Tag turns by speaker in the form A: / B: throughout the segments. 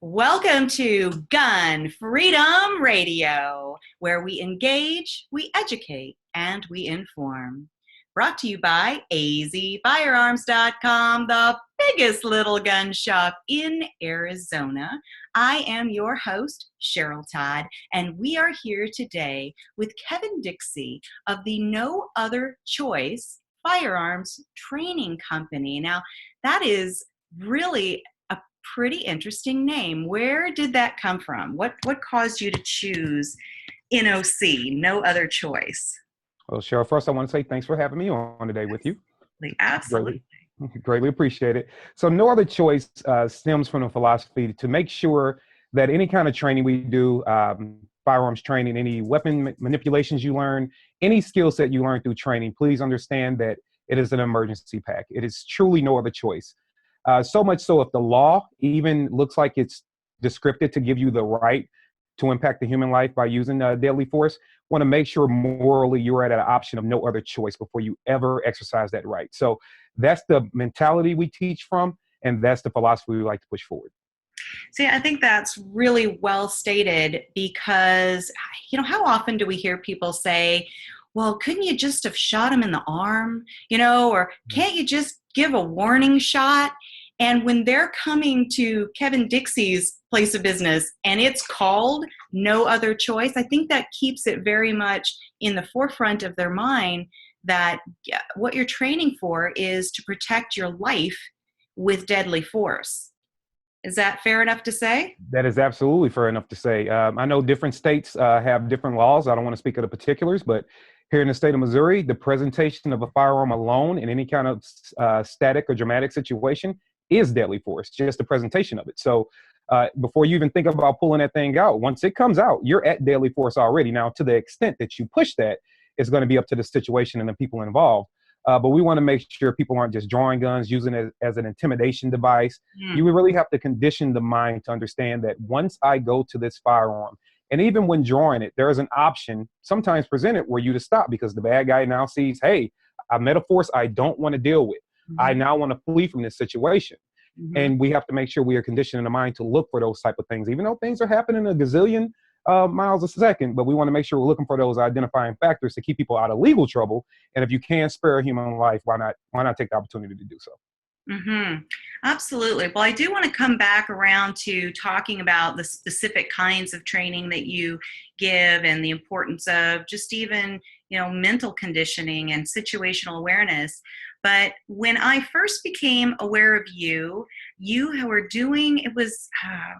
A: Welcome to Gun Freedom Radio, where we engage, we educate, and we inform. Brought to you by azfirearms.com, the biggest little gun shop in Arizona. I am your host, Cheryl Todd, and we are here today with Kevin Dixie of the No Other Choice Firearms Training Company. Now, that is really a pretty interesting name. Where did that come from? What caused you to choose NOC, No Other Choice?
B: Well, Cheryl, first I want to say thanks for having me on today with you.
A: Absolutely.
B: Greatly appreciate it. So No Other Choice stems from the philosophy to make sure that any kind of training we do, firearms training, any weapon manipulations you learn, any skill set you learn through training, please understand that it is an emergency pack. It is truly no other choice. So much so if the law even looks like it's descripted to give you the right to impact the human life by using deadly force, want to make sure morally you're at an option of no other choice before you ever exercise that right. So that's the mentality we teach from, and that's the philosophy we like to push forward.
A: See, I think that's really well stated because, how often do we hear people say, well, couldn't you just have shot him in the arm, or can't you just give a warning shot? And when they're coming to Kevin Dixie's place of business and it's called No Other Choice, I think that keeps it very much in the forefront of their mind that what you're training for is to protect your life with deadly force. Is that fair enough to say?
B: That is absolutely fair enough to say. I know different states have different laws. I don't want to speak of the particulars, but here in the state of Missouri, the presentation of a firearm alone in any kind of static or dramatic situation is deadly force, just the presentation of it. So before you even think about pulling that thing out, once it comes out, you're at deadly force already. Now, to the extent that you push that, it's going to be up to the situation and the people involved. But we want to make sure people aren't just drawing guns, using it as an intimidation device. You really have to condition the mind to understand that once I go to this firearm, and even when drawing it, there is an option sometimes presented where you to stop because the bad guy now sees, hey, I met a force I don't want to deal with. I now want to flee from this situation. And we have to make sure we are conditioning the mind to look for those type of things, even though things are happening a gazillion miles a second, but we want to make sure we're looking for those identifying factors to keep people out of legal trouble. And if you can spare a human life, why not take the opportunity to do so?
A: Absolutely. Well, I do want to come back around to talking about the specific kinds of training that you give and the importance of just even, mental conditioning and situational awareness. But when I first became aware of you were doing, it was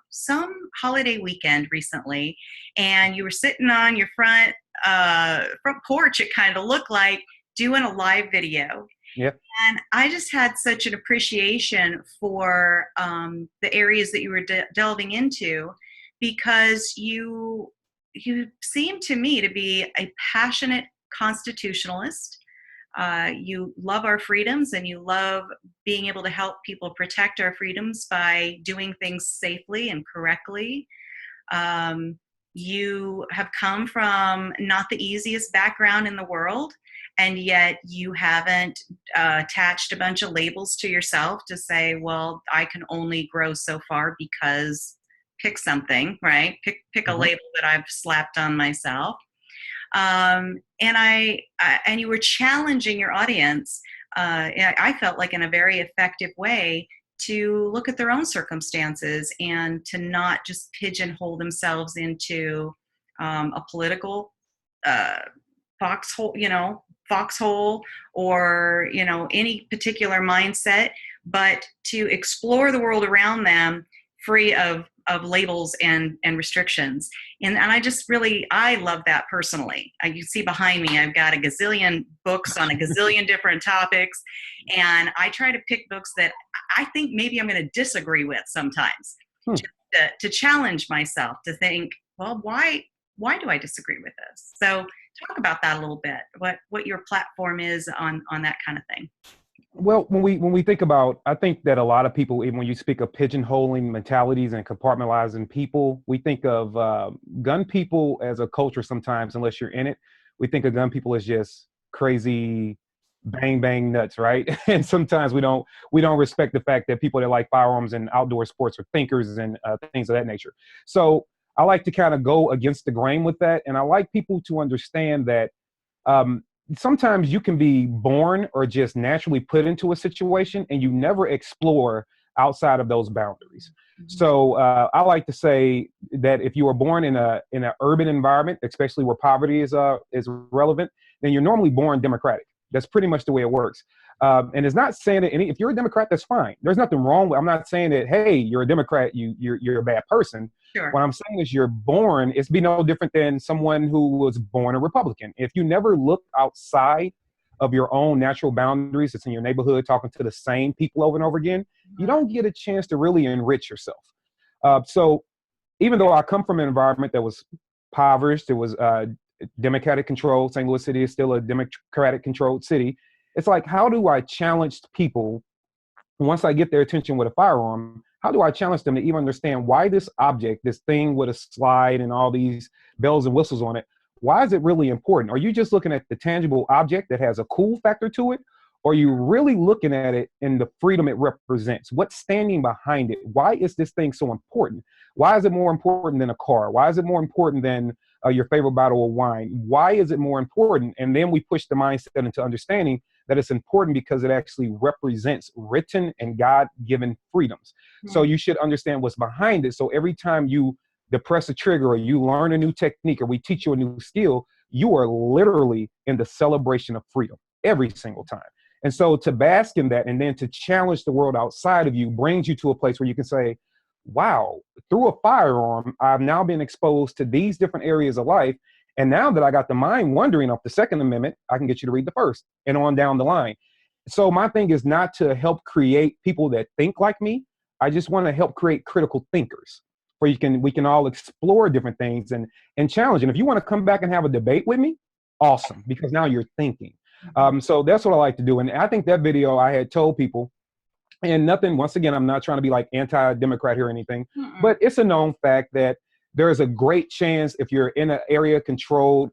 A: some holiday weekend recently, and you were sitting on your front porch, it kind of looked like, doing a live video.
B: Yep.
A: And I just had such an appreciation for the areas that you were delving into, because you seem to me to be a passionate constitutionalist. You love our freedoms and you love being able to help people protect our freedoms by doing things safely and correctly. You have come from not the easiest background in the world, and yet you haven't attached a bunch of labels to yourself to say, well, I can only grow so far because pick something, right? Pick a label that I've slapped on myself. And you were challenging your audience, I felt like in a very effective way, to look at their own circumstances and to not just pigeonhole themselves into a political foxhole or any particular mindset, but to explore the world around them free of labels and restrictions. And I love that personally. You see behind me, I've got a gazillion books on a gazillion different topics. And I try to pick books that I think maybe I'm going to disagree with sometimes to challenge myself to think, well, why do I disagree with this? So talk about that a little bit, what your platform is on that kind of thing.
B: Well, when we think about, I think that a lot of people, even when you speak of pigeonholing mentalities and compartmentalizing people, we think of gun people as a culture sometimes, unless you're in it. We think of gun people as just crazy, bang bang nuts, right? And sometimes we don't respect the fact that people that like firearms and outdoor sports are thinkers and things of that nature. So I like to kind of go against the grain with that, and I like people to understand that um, sometimes you can be born or just naturally put into a situation, and you never explore outside of those boundaries. So I like to say that if you are born in an urban environment, especially where poverty is relevant, then you're normally born democratic. That's pretty much the way it works. And it's not saying that if you're a Democrat, that's fine. There's nothing wrong with. I'm not saying that, hey, you're a Democrat, you're a bad person.
A: Sure.
B: What I'm saying is you're born. It's be no different than someone who was born a Republican. If you never look outside of your own natural boundaries, it's in your neighborhood, talking to the same people over and over again, you don't get a chance to really enrich yourself. So even though I come from an environment that was impoverished, it was Democratic controlled. St. Louis City is still a Democratic controlled city. It's like, how do I challenge people once I get their attention with a firearm? How do I challenge them to even understand why this object, this thing with a slide and all these bells and whistles on it, why is it really important? Are you just looking at the tangible object that has a cool factor to it? Or are you really looking at it in the freedom it represents? What's standing behind it? Why is this thing so important? Why is it more important than a car? Why is it more important than your favorite bottle of wine? Why is it more important? And then we push the mindset into understanding that it's important because it actually represents written and God-given freedoms. So you should understand what's behind it. So every time you depress a trigger or you learn a new technique or we teach you a new skill, you are literally in the celebration of freedom every single time. And so to bask in that and then to challenge the world outside of you brings you to a place where you can say, wow, through a firearm, I've now been exposed to these different areas of life. And now that I got the mind wandering off the Second Amendment, I can get you to read the First and on down the line. So my thing is not to help create people that think like me. I just want to help create critical thinkers where we can all explore different things and challenge. And if you want to come back and have a debate with me, awesome, because now you're thinking. So that's what I like to do. And I think that video I had told people, and nothing, once again, I'm not trying to be like anti-Democrat here or anything, but it's a known fact that there is a great chance if you're in an area controlled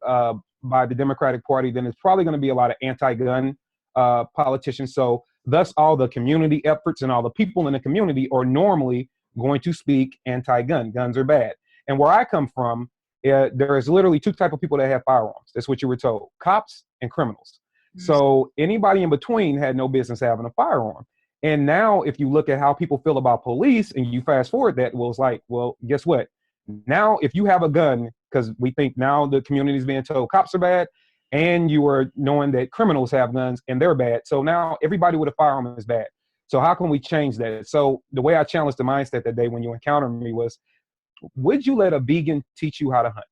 B: by the Democratic Party, then it's probably going to be a lot of anti-gun politicians. So thus all the community efforts and all the people in the community are normally going to speak anti-gun. Guns are bad. And where I come from, there is literally two types of people that have firearms. That's what you were told: cops and criminals. So anybody in between had no business having a firearm. And now if you look at how people feel about police and you fast forward that, well, it's like, well, guess what? Now, if you have a gun, because we think now the community is being told cops are bad, and you are knowing that criminals have guns and they're bad. So now everybody with a firearm is bad. So how can we change that? So the way I challenged the mindset that day when you encountered me was, would you let a vegan teach you how to hunt?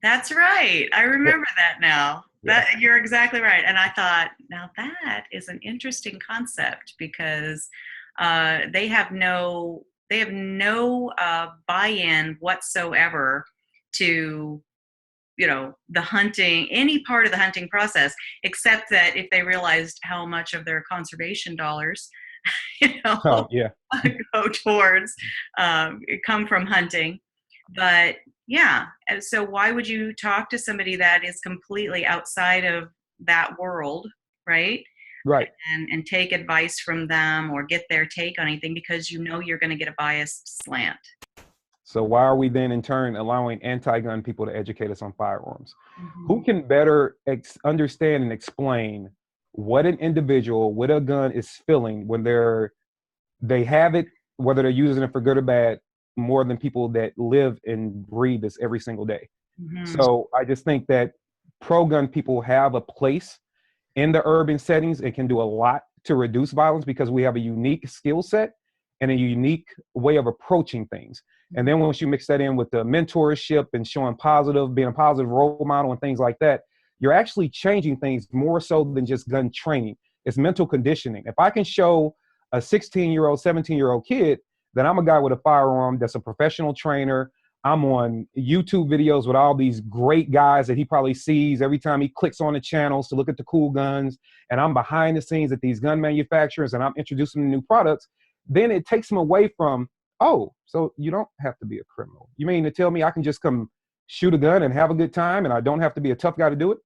A: That's right. I remember that now.
B: Yeah.
A: You're exactly right. And I thought, now that is an interesting concept because they have no buy-in whatsoever to the hunting, any part of the hunting process, except that if they realized how much of their conservation dollars
B: Oh, yeah.
A: go towards come from hunting. But yeah, so why would you talk to somebody that is completely outside of that world, right?
B: Right.
A: And take advice from them or get their take on anything because you're going to get a biased slant.
B: So why are we then in turn allowing anti-gun people to educate us on firearms?
A: Mm-hmm.
B: Who can better understand and explain what an individual with a gun is feeling when they have it, whether they're using it for good or bad, more than people that live and breathe this every single day?
A: Mm-hmm.
B: So I just think that pro-gun people have a place in the urban settings. It can do a lot to reduce violence because we have a unique skill set and a unique way of approaching things. And then once you mix that in with the mentorship and showing positive, being a positive role model and things like that, you're actually changing things more so than just gun training. It's mental conditioning. If I can show a 16-year-old, 17-year-old kid that I'm a guy with a firearm that's a professional trainer, I'm on YouTube videos with all these great guys that he probably sees every time he clicks on the channels to look at the cool guns, and I'm behind the scenes at these gun manufacturers and I'm introducing them to new products, then it takes them away from, oh, so you don't have to be a criminal. You mean to tell me I can just come shoot a gun and have a good time and I don't have to be a tough guy to do it?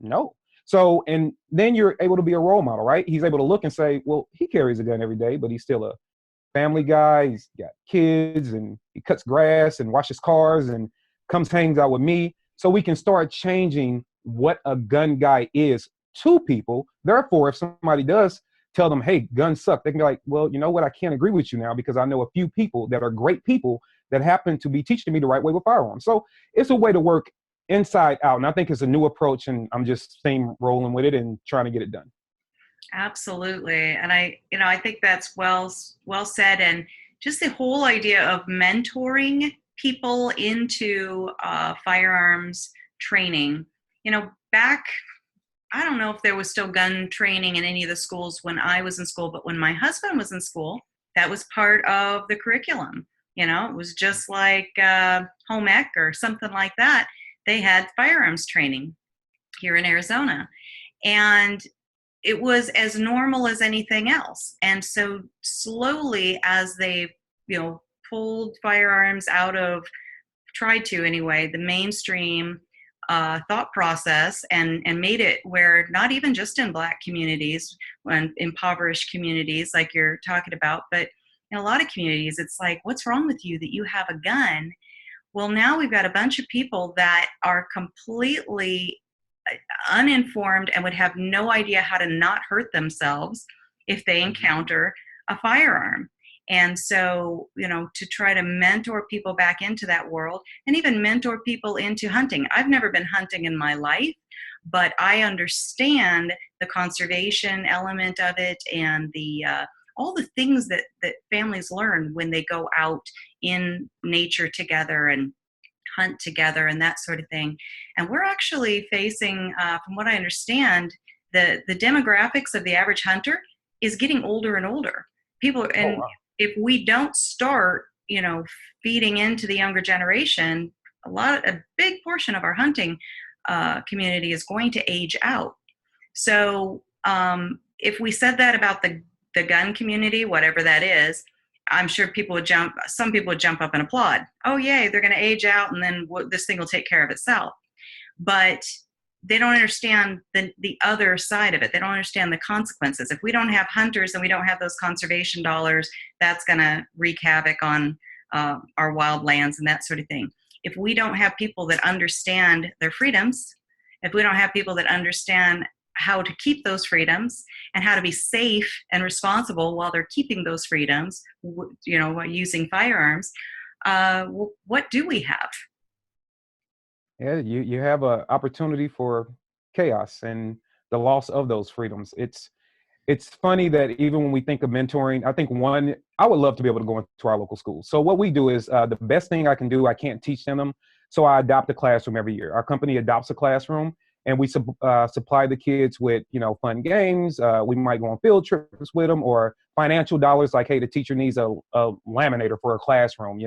B: No. So, and then you're able to be a role model, right? He's able to look and say, well, he carries a gun every day, but he's still a family guy. He's got kids and he cuts grass and washes cars and comes hangs out with me. So we can start changing what a gun guy is to people. Therefore, if somebody does tell them, hey, guns suck, they can be like, well, you know what? I can't agree with you now because I know a few people that are great people that happen to be teaching me the right way with firearms. So it's a way to work inside out. And I think it's a new approach, and I'm just rolling with it and trying to get it done.
A: Absolutely. And I think that's well said. And just the whole idea of mentoring people into firearms training, back, I don't know if there was still gun training in any of the schools when I was in school, but when my husband was in school, that was part of the curriculum. It was just like home ec or something like that. They had firearms training here in Arizona. And it was as normal as anything else. And so slowly, as they, pulled firearms out of, tried to anyway, the mainstream thought process and made it where not even just in Black communities, when impoverished communities like you're talking about, but in a lot of communities, it's like, what's wrong with you that you have a gun? Well, now we've got a bunch of people that are completely uninformed and would have no idea how to not hurt themselves if they encounter a firearm. And so, to try to mentor people back into that world and even mentor people into hunting. I've never been hunting in my life, but I understand the conservation element of it and the all the things that families learn when they go out in nature together and hunt together and that sort of thing. And we're actually facing, from what I understand, the demographics of the average hunter is getting older and older. People, and if we don't start, feeding into the younger generation, a big portion of our hunting community is going to age out. So if we said that about the gun community, whatever that is, I'm sure some people would jump up and applaud. Oh, yay, they're going to age out and then this thing will take care of itself. But they don't understand the other side of it. They don't understand the consequences. If we don't have hunters and we don't have those conservation dollars, that's going to wreak havoc on our wildlands and that sort of thing. If we don't have people that understand their freedoms, if we don't have people that understand how to keep those freedoms and how to be safe and responsible while they're keeping those freedoms, using firearms, what do we have?
B: Yeah, you have an opportunity for chaos and the loss of those freedoms. It's funny that even when we think of mentoring, I think I would love to be able to go into our local schools. So what we do is the best thing I can do, I can't teach them. So I adopt a classroom every year. Our company adopts a classroom and we supply the kids with, fun games. We might go on field trips with them or financial dollars like, hey, the teacher needs a laminator for a classroom,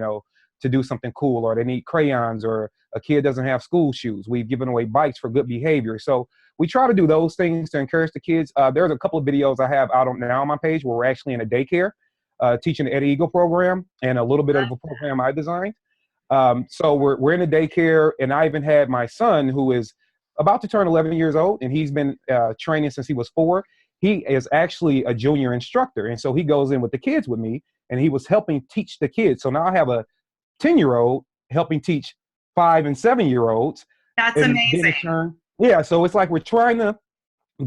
B: to do something cool, or they need crayons, or a kid doesn't have school shoes. We've given away bikes for good behavior. So we try to do those things to encourage the kids. There's a couple of videos I have out now on my page where we're actually in a daycare teaching the Eddie Eagle program and a little bit of a program I designed. So we're in a daycare, and I even had my son, who is about to turn 11 years old, and he's been training since he was 4. He is actually a junior instructor, and so he goes in with the kids with me, and he was helping teach the kids. So now I have a 10-year-old helping teach 5 and 7-year-olds.
A: That's amazing.
B: Yeah, so it's like we're trying to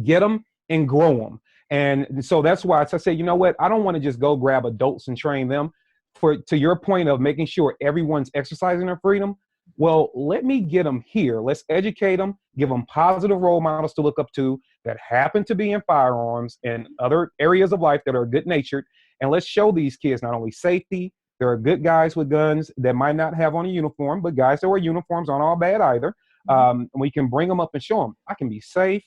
B: get them and grow them. And so that's why I say, you know what? I don't want to just go grab adults and train them. To your point of making sure everyone's exercising their freedom, well, let me get them here. Let's educate them, give them positive role models to look up to that happen to be in firearms and other areas of life that are good-natured. And let's show these kids not only safety. There are good guys with guns that might not have on a uniform, but guys that wear uniforms aren't all bad either. We can bring them up and show them, I can be safe,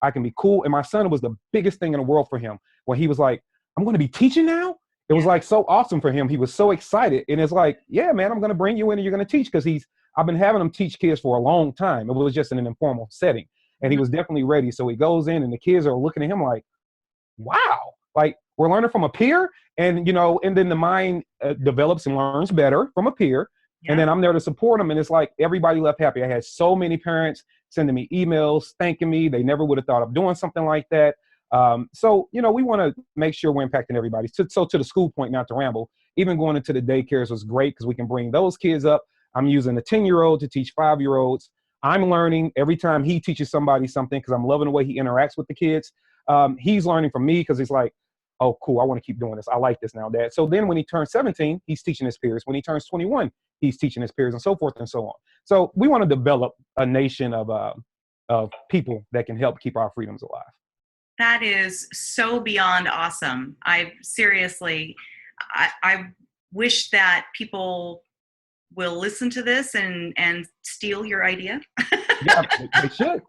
B: I can be cool. And my son, was the biggest thing in the world for him when he was like, I'm going to be teaching now. It was like so awesome for him. He was so excited. And it's like, yeah, man, I'm going to bring you in and you're going to teach, because I've been having him teach kids for a long time. It was just in an informal setting. And he was definitely ready. So he goes in and the kids are looking at him like, wow, like we're learning from a peer. And, and then the mind develops and learns better from a peer. Yeah. And then I'm there to support them. And it's like everybody left happy. I had so many parents sending me emails, thanking me. They never would have thought of doing something like that. So, we want to make sure we're impacting everybody. So to the school point, not to ramble, even going into the daycares was great because we can bring those kids up. I'm using a 10-year-old to teach 5-year-olds. I'm learning every time he teaches somebody something because I'm loving the way he interacts with the kids. He's learning from me because he's like, oh, cool, I want to keep doing this. I like this now, Dad. So then when he turns 17, he's teaching his peers. When he turns 21, he's teaching his peers, and so forth and so on. So we want to develop a nation of people that can help keep our freedoms alive.
A: That is so beyond awesome. I seriously, I wish that people will listen to this and steal your idea.
B: Yeah, they should.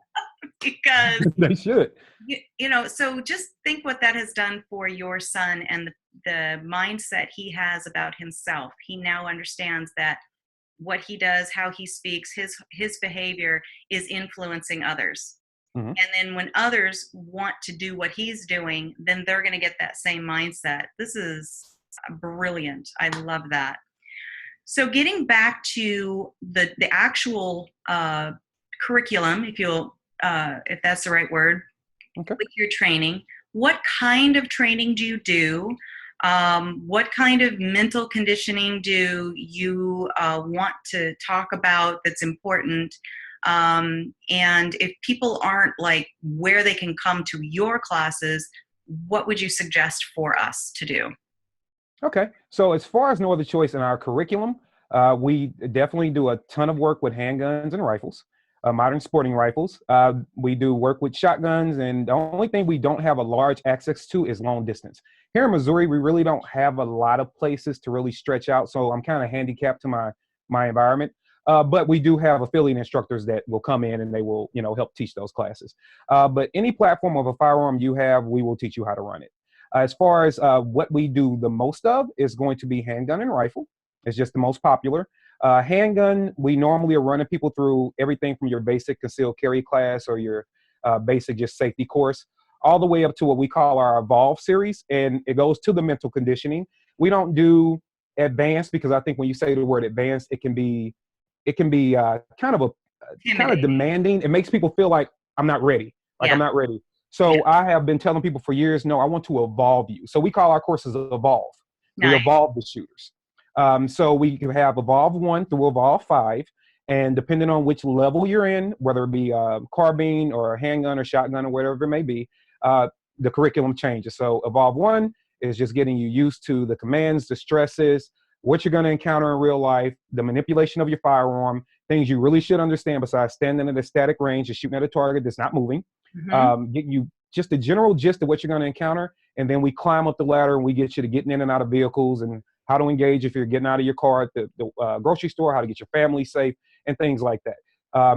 A: Because
B: they should.
A: So just think what that has done for your son and the mindset he has about himself. He now understands that what he does, how he speaks, his behavior is influencing others. Mm-hmm. And then when others want to do what he's doing, then they're going to get that same mindset. This is brilliant. I love that. So getting back to the actual curriculum, if that's the right word, okay, with your training, what kind of training do you do? What kind of mental conditioning do you want to talk about that's important? And if people aren't like where they can come to your classes, what would you suggest for us to do?
B: Okay. So as far as no other choice in our curriculum, we definitely do a ton of work with handguns and rifles, modern sporting rifles. We do work with shotguns, and the only thing we don't have a large access to is long distance. Here in Missouri, we really don't have a lot of places to really stretch out, so I'm kind of handicapped to my environment. But we do have affiliate instructors that will come in and they will, help teach those classes. But any platform of a firearm you have, we will teach you how to run it. As far as what we do the most of is going to be handgun and rifle. It's just the most popular. Handgun, we normally are running people through everything from your basic concealed carry class or your basic just safety course, all the way up to what we call our Evolve series, and it goes to the mental conditioning. We don't do advanced because I think when you say the word advanced, it can be kind of demanding. It makes people feel like I'm not ready. I'm not ready. So I have been telling people for years, no, I want to evolve you. So we call our courses Evolve. Nice. We evolve the shooters. So we can have Evolve 1 through Evolve 5. And depending on which level you're in, whether it be carbine or a handgun or shotgun or whatever it may be, the curriculum changes. So Evolve 1 is just getting you used to the commands, the stresses, what you're going to encounter in real life, the manipulation of your firearm, things you really should understand besides standing at a static range and shooting at a target that's not moving. Mm-hmm. Getting you just the general gist of what you're going to encounter. And then we climb up the ladder and we get you to getting in and out of vehicles and how to engage if you're getting out of your car at the grocery store, how to get your family safe and things like that.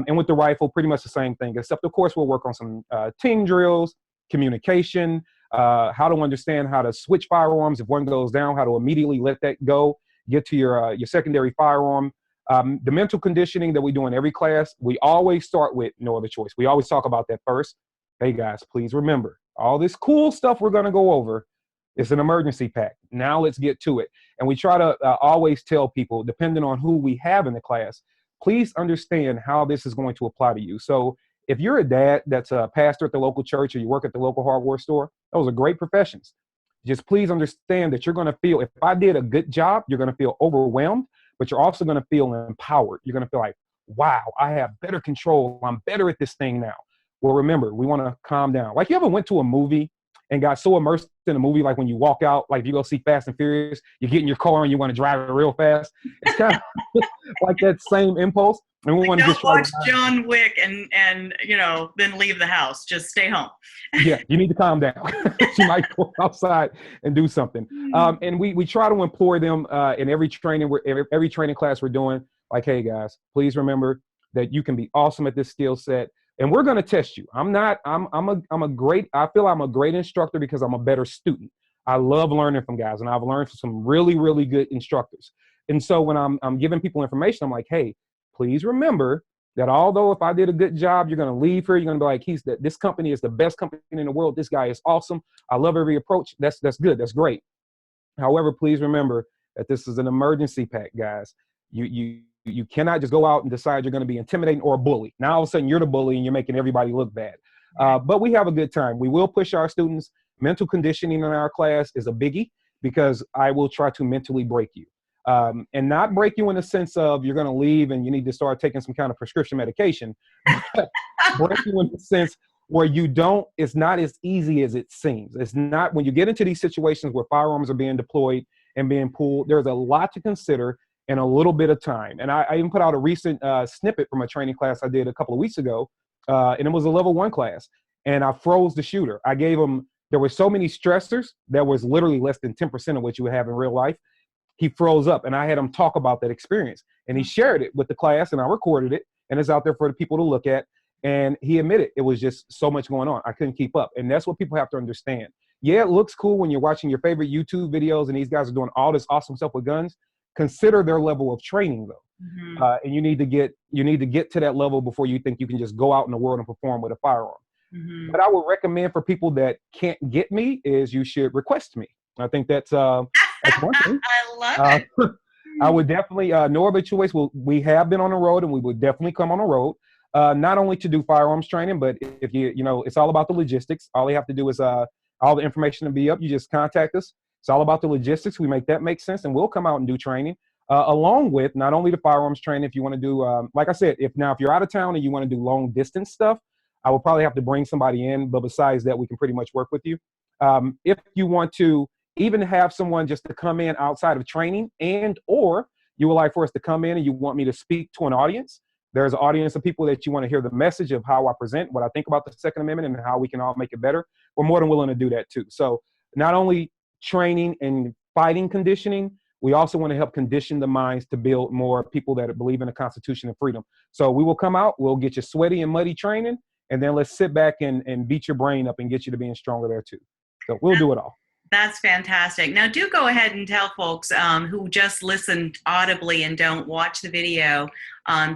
B: And with the rifle, pretty much the same thing, except of course we'll work on some team drills, communication, how to understand how to switch firearms if one goes down, how to immediately let that go, get to your secondary firearm. The mental conditioning that we do in every class, we always start with no other choice. We always talk about that first. Hey guys, please remember, all this cool stuff we're going to go over is an emergency pack. Now let's get to it. And we try to always tell people, depending on who we have in the class, please understand how this is going to apply to you. So if you're a dad that's a pastor at the local church or you work at the local hardware store, those are great professions. Just please understand that you're going to feel, if I did a good job, you're going to feel overwhelmed, but you're also going to feel empowered. You're going to feel like, wow, I have better control. I'm better at this thing now. Well, remember, we want to calm down. Like, you ever went to a movie and got so immersed in a movie, like when you walk out, like you go see Fast and Furious, you get in your car and you want to drive it real fast. It's kind of like that same impulse. And we want to just
A: watch John Wick and then leave the house. Just stay home.
B: Yeah, you need to calm down. You might go outside and do something. And we try to employ them in every training class we're doing. Like, hey guys, please remember that you can be awesome at this skill set, and we're going to test you. I feel I'm a great instructor because I'm a better student. I love learning from guys, and I've learned from some really, really good instructors. And so when I'm giving people information, I'm like, hey, please remember that although if I did a good job, you're going to leave here, you're going to be like, this company is the best company in the world. This guy is awesome. I love every approach. That's good. That's great. However, please remember that this is an emergency pack, guys. You You cannot just go out and decide you're going to be intimidating or a bully. Now all of a sudden you're the bully and you're making everybody look bad. But we have a good time. We will push our students. Mental conditioning in our class is a biggie because I will try to mentally break you. And not break you in the sense of you're going to leave and you need to start taking some kind of prescription medication, but break you in the sense where it's not as easy as it seems. It's not, when you get into these situations where firearms are being deployed and being pulled, there's a lot to consider in a little bit of time. And I even put out a recent snippet from a training class I did a couple of weeks ago, and it was a level 1 class. And I froze the shooter. I gave him, there were so many stressors that was literally less than 10% of what you would have in real life. He froze up, and I had him talk about that experience. And he shared it with the class, and I recorded it, and it's out there for the people to look at. And he admitted it was just so much going on. I couldn't keep up. And that's what people have to understand. Yeah, it looks cool when you're watching your favorite YouTube videos and these guys are doing all this awesome stuff with guns. Consider their level of training, though. And you need to get to that level before you think you can just go out in the world and perform with a firearm. What I would recommend for people that can't get me is you should request me. I think that's one thing.
A: I love it.
B: I would definitely, no other choice. We have been on the road and we would definitely come on the road. Not only to do firearms training, but if it's all about the logistics. All you have to do is all the information to be up. You just contact us. It's all about the logistics. We make that make sense, and we'll come out and do training along with not only the firearms training. If you want to do, like I said, if you're out of town and you want to do long distance stuff, I will probably have to bring somebody in. But besides that, we can pretty much work with you. If you want to even have someone just to come in outside of training, or you would like for us to come in and you want me to speak to an audience. There's an audience of people that you want to hear the message of how I present, what I think about the Second Amendment, and how we can all make it better. We're more than willing to do that too. So not only training and fighting conditioning, we also want to help condition the minds to build more people that believe in the Constitution and freedom. So we will come out, we'll get you sweaty and muddy training, and then let's sit back and beat your brain up and get you to being stronger there too. So we'll do it all.
A: That's fantastic. Now, do go ahead and tell folks who just listened audibly and don't watch the video,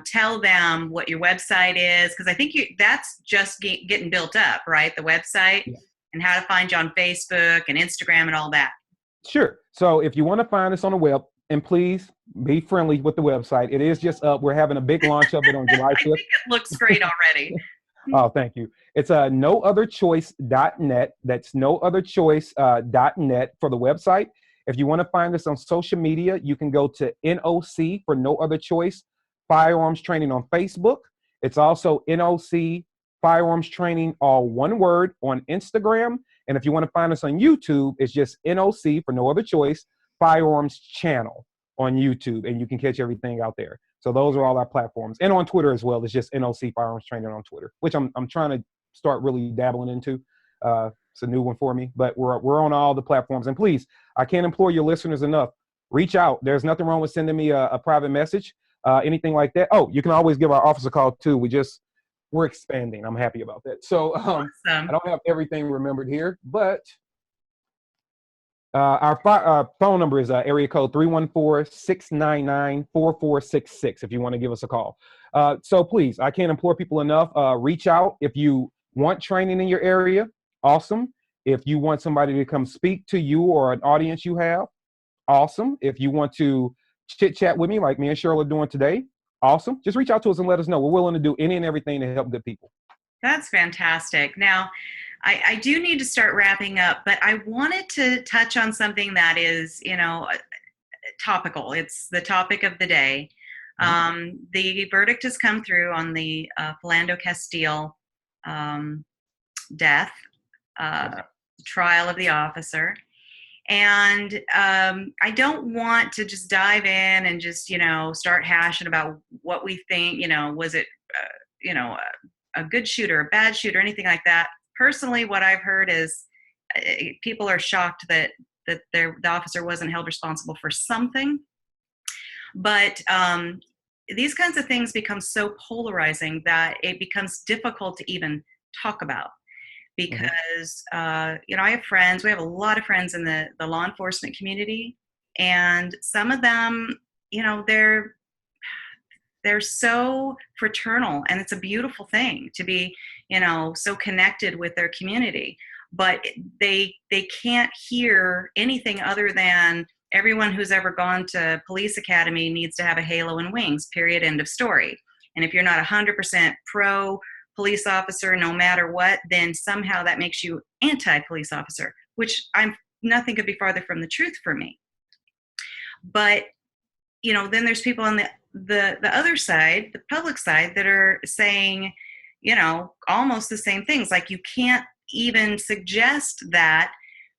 A: tell them what your website is, because I think that's just getting built up, right? The website, and how to find you on Facebook and Instagram and all that.
B: Sure. So if you want to find us on the web, and please be friendly with the website. It is just up. We're having a big launch of it on July 5th.
A: I think it looks great already.
B: Oh, thank you. It's nootherchoice.net. That's nootherchoice.net for the website. If you want to find us on social media, you can go to NOC for No Other Choice Firearms Training on Facebook. It's also NOC Firearms Training, all one word, on Instagram. And if you want to find us on YouTube, it's just NOC for No Other Choice Firearms Channel on YouTube, and you can catch everything out there. So those are all our platforms. And on Twitter as well. It's just NOC Firearms Training on Twitter, which I'm trying to start really dabbling into. It's a new one for me, but we're on all the platforms. And please, I can't implore your listeners enough. Reach out. There's nothing wrong with sending me a private message, anything like that. Oh, you can always give our office a call too. We're expanding. I'm happy about that. So
A: Awesome.
B: I don't have everything remembered here, but our phone number is area code 314-699-4466 if you want to give us a call. So please, I can't implore people enough. Reach out if you want training in your area. Awesome. If you want somebody to come speak to you or an audience you have, awesome. If you want to chit chat with me like me and Cheryl are doing today, awesome. Just reach out to us and let us know. We're willing to do any and everything to help good people.
A: That's fantastic. Now, I do need to start wrapping up, but I wanted to touch on something that is, topical. It's the topic of the day. The verdict has come through on the Philando Castile death, trial of the officer. And I don't want to just dive in and just, start hashing about what we think, was it, a good shooter, a bad shooter, anything like that. Personally, what I've heard is people are shocked that the officer wasn't held responsible for something. But these kinds of things become so polarizing that it becomes difficult to even talk about. Because, I have friends, we have a lot of friends in the law enforcement community, and some of them, they're so fraternal, and it's a beautiful thing to be, so connected with their community, but they can't hear anything other than everyone who's ever gone to police academy needs to have a halo and wings, period, end of story. And if you're not 100% pro police officer, no matter what, then somehow that makes you anti-police officer, which nothing could be farther from the truth for me. But, then there's people on the other side, the public side, that are saying, almost the same things. Like, you can't even suggest that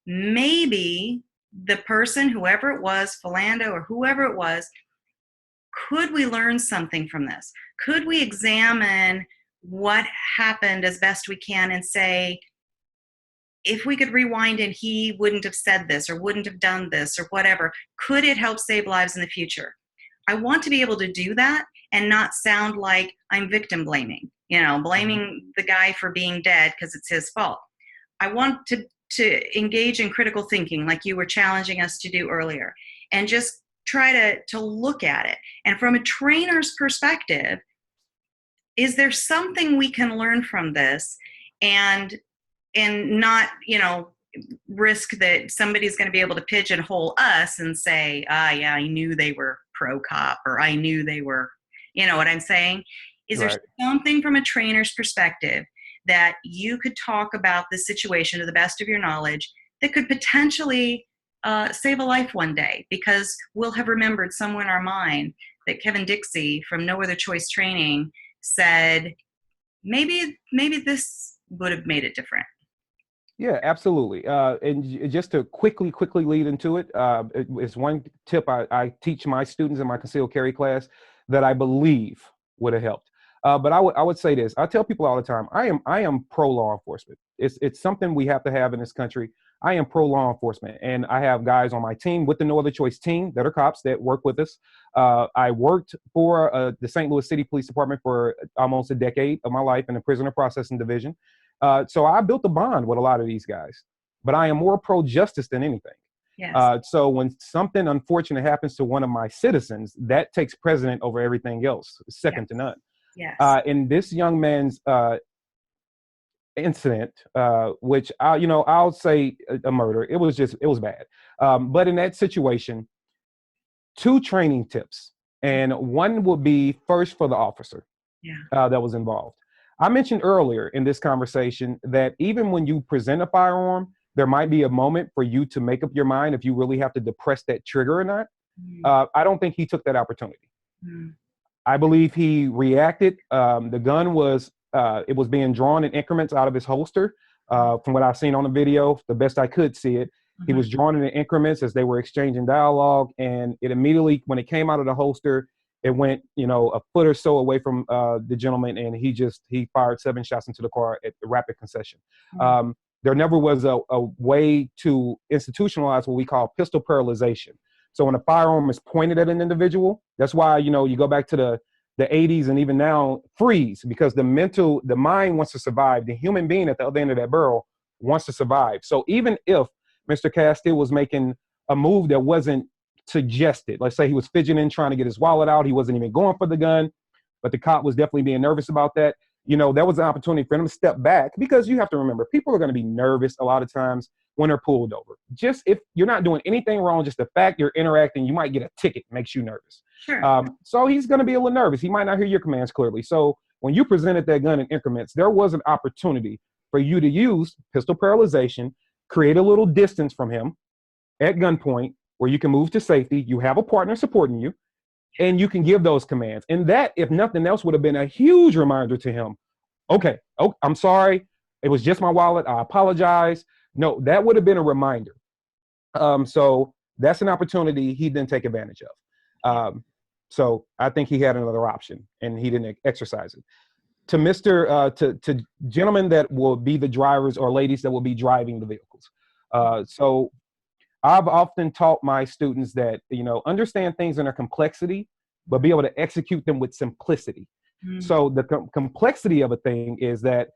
A: maybe the person, whoever it was, Philando or whoever it was, could we learn something from this? Could we examine what happened as best we can and say, if we could rewind and he wouldn't have said this or wouldn't have done this or whatever, could it help save lives in the future? I want to be able to do that and not sound like I'm victim blaming, blaming the guy for being dead because it's his fault. I want to engage in critical thinking like you were challenging us to do earlier, and just try to look at it. And from a trainer's perspective, is there something we can learn from this and not, risk that somebody's going to be able to pigeonhole us and say, yeah, I knew they were pro-cop, or I knew they were, what I'm saying? Is there something from a trainer's perspective that you could talk about the situation to the best of your knowledge that could potentially save a life one day? Because we'll have remembered somewhere in our mind that Kevin Dixie from No Other Choice Training said, maybe this would have made it different.
B: Yeah, absolutely. And just to quickly lead into it, it's one tip I teach my students in my concealed carry class that I believe would have helped. But I would say this. I tell people all the time, I am pro law enforcement. It's something we have to have in this country. I am pro law enforcement, and I have guys on my team with the No Other Choice team that are cops that work with us. I worked for the St. Louis City Police Department for almost a decade of my life in the prisoner processing division. So I built a bond with a lot of these guys, but I am more pro-justice than anything.
A: Yes.
B: So when something unfortunate happens to one of my citizens, that takes precedent over everything else, second to none.
A: Yes.
B: In this young man's incident, which I'll say a murder, it was bad. But in that situation, 2 training tips, and one would be first for the officer that was involved. I mentioned earlier in this conversation that even when you present a firearm, there might be a moment for you to make up your mind if you really have to depress that trigger or not. I don't think he took that opportunity. I believe he reacted. The gun was being drawn in increments out of his holster. From what I've seen on the video, the best I could see it, he was drawn in increments as they were exchanging dialogue, and it immediately, when it came out of the holster, it went, a foot or so away from the gentleman, and he fired 7 shots into the car at the rapid concession. There never was a way to institutionalize what we call pistol paralyzation. So when a firearm is pointed at an individual, that's why, you go back to the 80s and even now, freeze, because the mind wants to survive. The human being at the other end of that barrel wants to survive. So even if Mr. Castile was making a move that wasn't suggested, let's say he was fidgeting, trying to get his wallet out, he wasn't even going for the gun, but the cop was definitely being nervous about that. That was an opportunity for him to step back, because you have to remember, people are going to be nervous a lot of times when they're pulled over. Just if you're not doing anything wrong, just the fact you're interacting, you might get a ticket, makes you nervous.
A: Sure.
B: So he's going to be a little nervous. He might not hear your commands clearly. So when you presented that gun in increments, there was an opportunity for you to use pistol paralyzation, create a little distance from him at gunpoint where you can move to safety. You have a partner supporting you, and you can give those commands. And that, if nothing else, would have been a huge reminder to him. Okay, I'm sorry. It was just my wallet. I apologize. No, that would have been a reminder. So that's an opportunity he didn't take advantage of. So I think he had another option, and he didn't exercise it. To gentlemen that will be the drivers, or ladies that will be driving the vehicles. So I've often taught my students that, understand things in their complexity, but be able to execute them with simplicity. So the complexity of a thing is that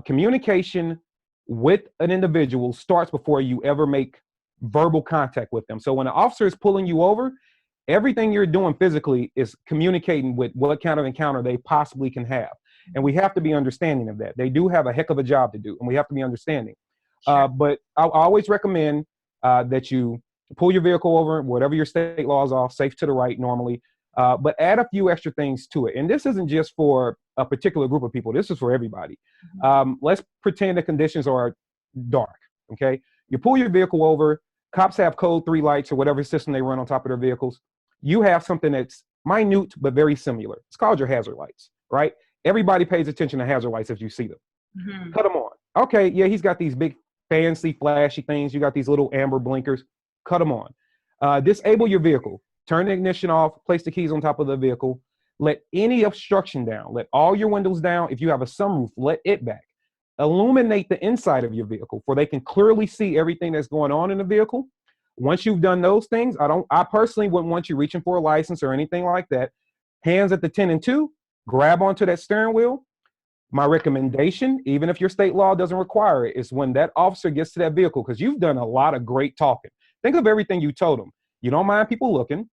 B: communication with an individual starts before you ever make verbal contact with them. So when an officer is pulling you over, everything you're doing physically is communicating with what kind of encounter they possibly can have. And we have to be understanding of that. They do have a heck of a job to do, and we have to be understanding. But I always recommend that you pull your vehicle over, whatever your state laws are, safe to the right normally, but add a few extra things to it. And this isn't just for a particular group of people. This is for everybody. Let's pretend the conditions are dark, okay? You pull your vehicle over, cops have code 3 lights or whatever system they run on top of their vehicles. You have something that's minute but very similar. It's called your hazard lights, right? Everybody pays attention to hazard lights if you see them. Cut them on. Okay, yeah, he's got these big, fancy, flashy things. You got these little amber blinkers. Cut them on. Disable your vehicle. Turn the ignition off. Place the keys on top of the vehicle. Let any obstruction down. Let all your windows down. If you have a sunroof, let it back. Illuminate the inside of your vehicle so they can clearly see everything that's going on in the vehicle. Once you've done those things, I personally wouldn't want you reaching for a license or anything like that. Hands at the 10 and 2, grab onto that steering wheel. My recommendation, even if your state law doesn't require it, is when that officer gets to that vehicle, because you've done a lot of great talking. Think of everything you told them. You don't mind people looking.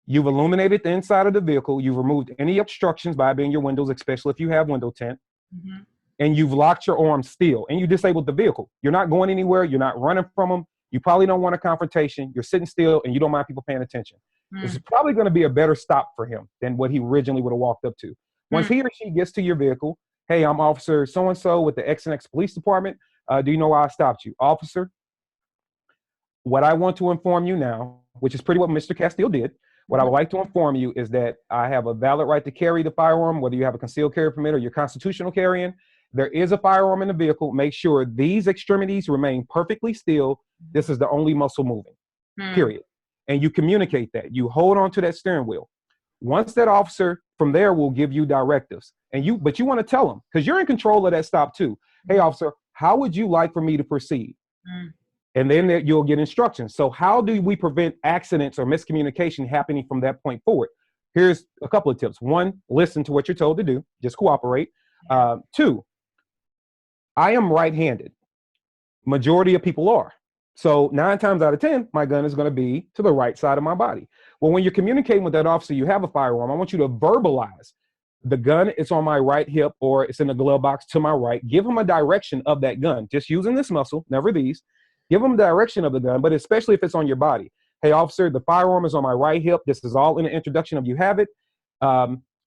B: You've illuminated the inside of the vehicle. You've removed any obstructions by being your windows, especially if you have window tint. And you've locked your arms still, and you disabled the vehicle. You're not going anywhere. You're not running from them. You probably don't want a confrontation. You're sitting still, and you don't mind people paying attention. This is probably going to be a better stop for him than what he originally would have walked up to. Once he or she gets to your vehicle, hey, I'm Officer so-and-so with the X and X Police Department. Do you know why I stopped you? Officer, what I want to inform you now, which is pretty what Mr. Castile did, what I would like to inform you is that I have a valid right to carry the firearm, whether you have a concealed carry permit or your constitutional carrying. There is a firearm in the vehicle. Make sure these extremities remain perfectly still. This is the only muscle moving, period. And you communicate that. You hold on to that steering wheel. Once that officer from there will give you directives, but you want to tell them, because you're in control of that stop too. Hey, officer, how would you like for me to proceed? And then you'll get instructions. So how do we prevent accidents or miscommunication happening from that point forward? Here's a couple of tips. 1, listen to what you're told to do. Just cooperate. 2, I am right-handed. Majority of people are. So 9 times out of 10, my gun is going to be to the right side of my body. Well, when you're communicating with that officer, you have a firearm. I want you to verbalize the gun is on my right hip or it's in the glove box to my right. Give him a direction of that gun, just using this muscle, never these. Give him the direction of the gun, but especially if it's on your body. Hey, officer, the firearm is on my right hip. This is all in the introduction of you have it.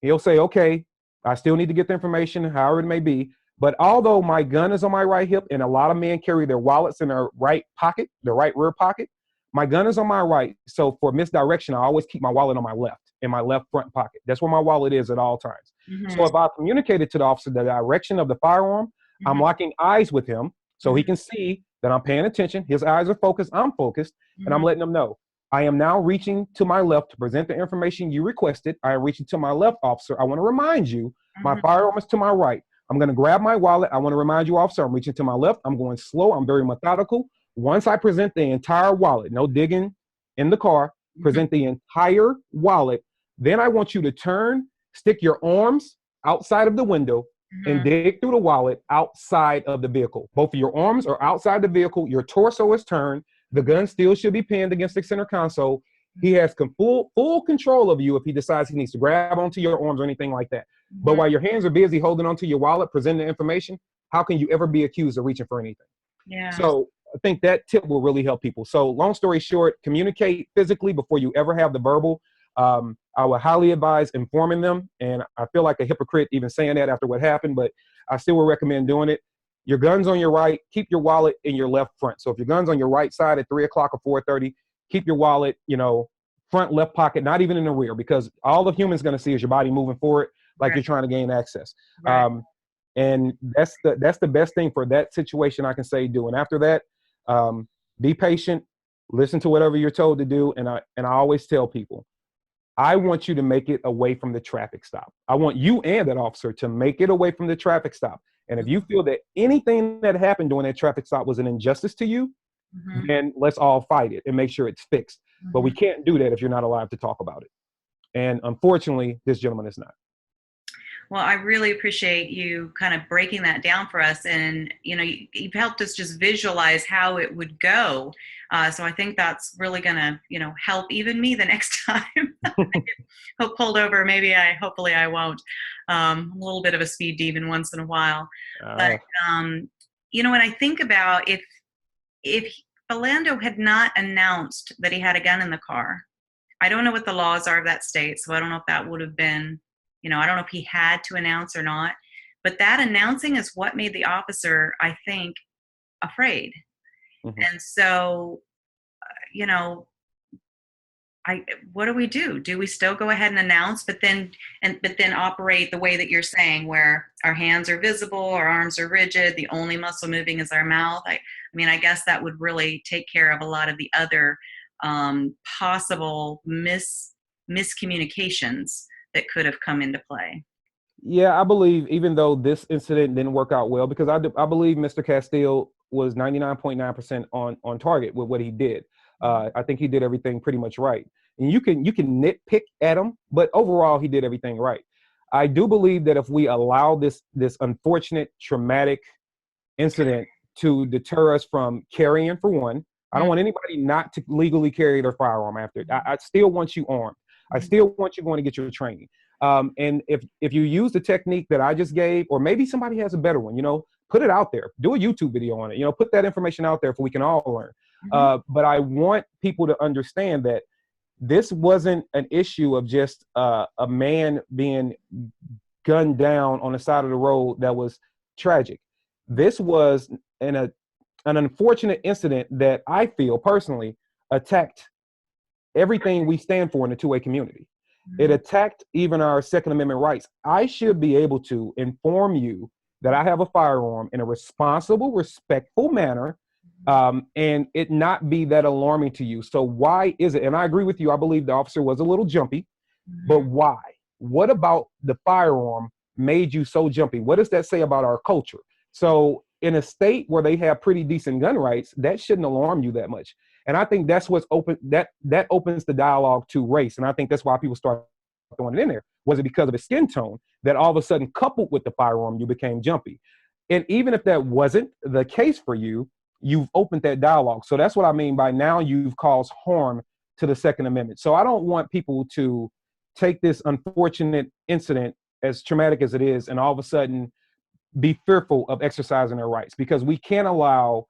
B: He'll say, okay, I still need to get the information, however it may be. But although my gun is on my right hip and a lot of men carry their wallets in their right pocket, their right rear pocket, my gun is on my right. So for misdirection, I always keep my wallet on my left, in my left front pocket. That's where my wallet is at all times. So if I communicated to the officer the direction of the firearm, I'm locking eyes with him so he can see that I'm paying attention. His eyes are focused, I'm focused, and I'm letting him know. I am now reaching to my left to present the information you requested. I am reaching to my left, officer. I want to remind you, my firearm is to my right. I'm going to grab my wallet. I want to remind you, officer, I'm reaching to my left. I'm going slow. I'm very methodical. Once I present the entire wallet, no digging in the car, present the entire wallet, then I want you to turn, stick your arms outside of the window and dig through the wallet outside of the vehicle. Both of your arms are outside the vehicle. Your torso is turned. The gun still should be pinned against the center console. He has full control of you if he decides he needs to grab onto your arms or anything like that. But while your hands are busy holding onto your wallet, presenting the information, how can you ever be accused of reaching for anything? So I think that tip will really help people. So long story short, communicate physically before you ever have the verbal. I would highly advise informing them. And I feel like a hypocrite even saying that after what happened, but I still would recommend doing it. Your gun's on your right, keep your wallet in your left front. So if your gun's on your right side at 3 o'clock or 4:30, keep your wallet, front left pocket, not even in the rear, because all the human's going to see is your body moving forward like you're trying to gain access. And that's the best thing for that situation I can say do. And after that, be patient, listen to whatever you're told to do. And I always tell people, I want you to make it away from the traffic stop. I want you and that officer to make it away from the traffic stop. And if you feel that anything that happened during that traffic stop was an injustice to you, then let's all fight it and make sure it's fixed. But we can't do that if you're not allowed to talk about it. And unfortunately, this gentleman is not.
A: Well, I really appreciate you kind of breaking that down for us. And, you've helped us just visualize how it would go. So I think that's really going to, help even me the next time I get pulled over. Hopefully I won't. I'm a little bit of a speed demon once in a while. But, when I think about if Orlando had not announced that he had a gun in the car. I don't know what the laws are of that state, so I don't know if that would have been, I don't know if he had to announce or not. But that announcing is what made the officer, I think, afraid.
B: Mm-hmm.
A: And so, you know, what do we do? Do we still go ahead and announce, but then operate the way that you're saying, where our hands are visible, our arms are rigid, the only muscle moving is our mouth? I mean, I guess that would really take care of a lot of the other possible miscommunications that could have come into play.
B: Yeah, I believe even though this incident didn't work out well, because I believe Mr. Castile was 99.9% on target with what he did. I think he did everything pretty much right. And you can nitpick at him, but overall he did everything right. I do believe that if we allow this unfortunate, traumatic incident to deter us from carrying, for one, I don't want anybody not to legally carry their firearm after it. I still want you armed. I still want you going to get your training. And if you use the technique that I just gave, or maybe somebody has a better one, put it out there. Do a YouTube video on it. Put that information out there so we can all learn. But I want people to understand that this wasn't an issue of just a man being gunned down on the side of the road that was tragic. This was an unfortunate incident that I feel personally attacked everything we stand for in the two-way community. It attacked even our Second Amendment rights. I should be able to inform you that I have a firearm in a responsible, respectful manner, and it not be that alarming to you. So why is it? And I agree with you. I believe the officer was a little jumpy, but why? What about the firearm made you so jumpy? What does that say about our culture? So in a state where they have pretty decent gun rights, that shouldn't alarm you that much. And I think that's what's open, that opens the dialogue to race. And I think that's why people start throwing it in there. Was it because of his skin tone that all of a sudden, coupled with the firearm, you became jumpy? And even if that wasn't the case for you, you've opened that dialogue. So that's what I mean by now you've caused harm to the Second Amendment. So I don't want people to take this unfortunate incident, as traumatic as it is, and all of a sudden be fearful of exercising their rights, because we can't allow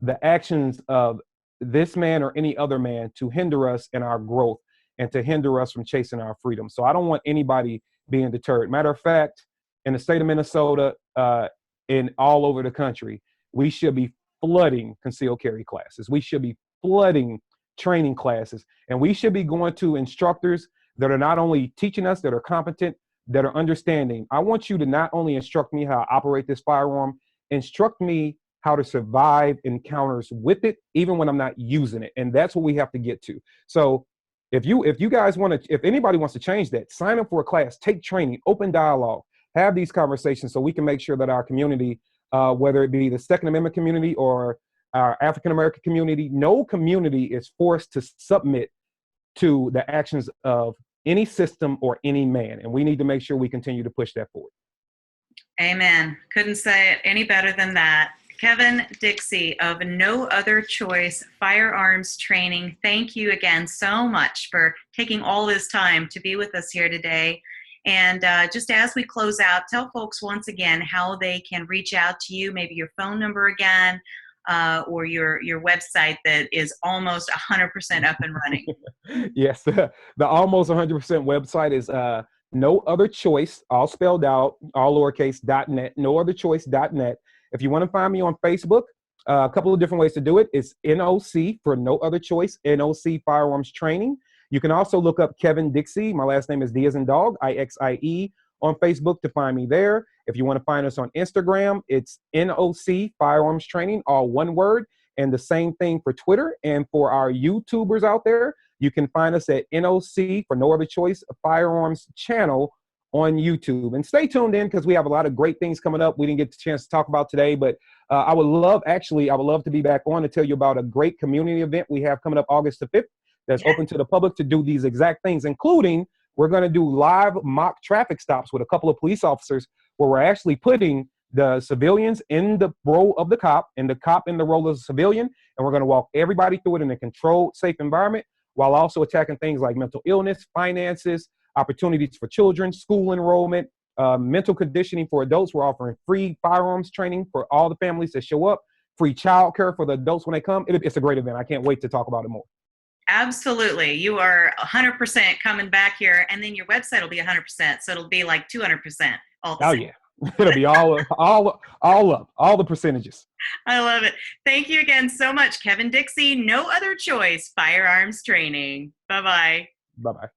B: the actions of this man or any other man to hinder us in our growth and to hinder us from chasing our freedom. So I don't want anybody being deterred. Matter of fact, in the state of Minnesota, and all over the country, we should be flooding concealed carry classes. We should be flooding training classes, and we should be going to instructors that are not only teaching us, that are competent, that are understanding. I want you to not only instruct me how to operate this firearm, instruct me how to survive encounters with it, even when I'm not using it. And that's what we have to get to. So if you guys want to, if anybody wants to change that, sign up for a class, take training, open dialogue, have these conversations so we can make sure that our community, whether it be the Second Amendment community or our African-American community, no community is forced to submit to the actions of any system or any man. And we need to make sure we continue to push that forward.
A: Amen. Couldn't say it any better than that. Kevin Dixie of No Other Choice Firearms Training, thank you again so much for taking all this time to be with us here today. And just as we close out, tell folks once again how they can reach out to you, maybe your phone number again, or your website that is almost 100% up and running.
B: Yes, the almost 100% website is No Other Choice, all spelled out, all lowercase, .net, nootherchoice.net. If you want to find me on Facebook, a couple of different ways to do it. It's NOC for No Other Choice, NOC Firearms Training. You can also look up Kevin Dixie. My last name is D as in dog, IXIE, on Facebook to find me there. If you want to find us on Instagram, it's NOC Firearms Training, all one word. And the same thing for Twitter. And for our YouTubers out there, you can find us at NOC for No Other Choice Firearms channel on YouTube. And stay tuned in, because we have a lot of great things coming up we didn't get the chance to talk about today. But I would love to be back on to tell you about a great community event we have coming up August the 5th that's open to the public to do these exact things, including we're going to do live mock traffic stops with a couple of police officers, where we're actually putting the civilians in the role of the cop and the cop in the role of the civilian. And we're going to walk everybody through it in a controlled, safe environment, while also attacking things like mental illness, finances, opportunities for children, school enrollment, mental conditioning for adults. We're offering free firearms training for all the families that show up, free childcare for the adults when they come. It's a great event. I can't wait to talk about it more.
A: Absolutely. You are 100% coming back here, and then your website will be 100%. So it'll be like 200% all the same.
B: Yeah. It'll be all up, all the percentages.
A: I love it. Thank you again so much, Kevin Dixie. No Other Choice Firearms Training. Bye-bye.
B: Bye-bye.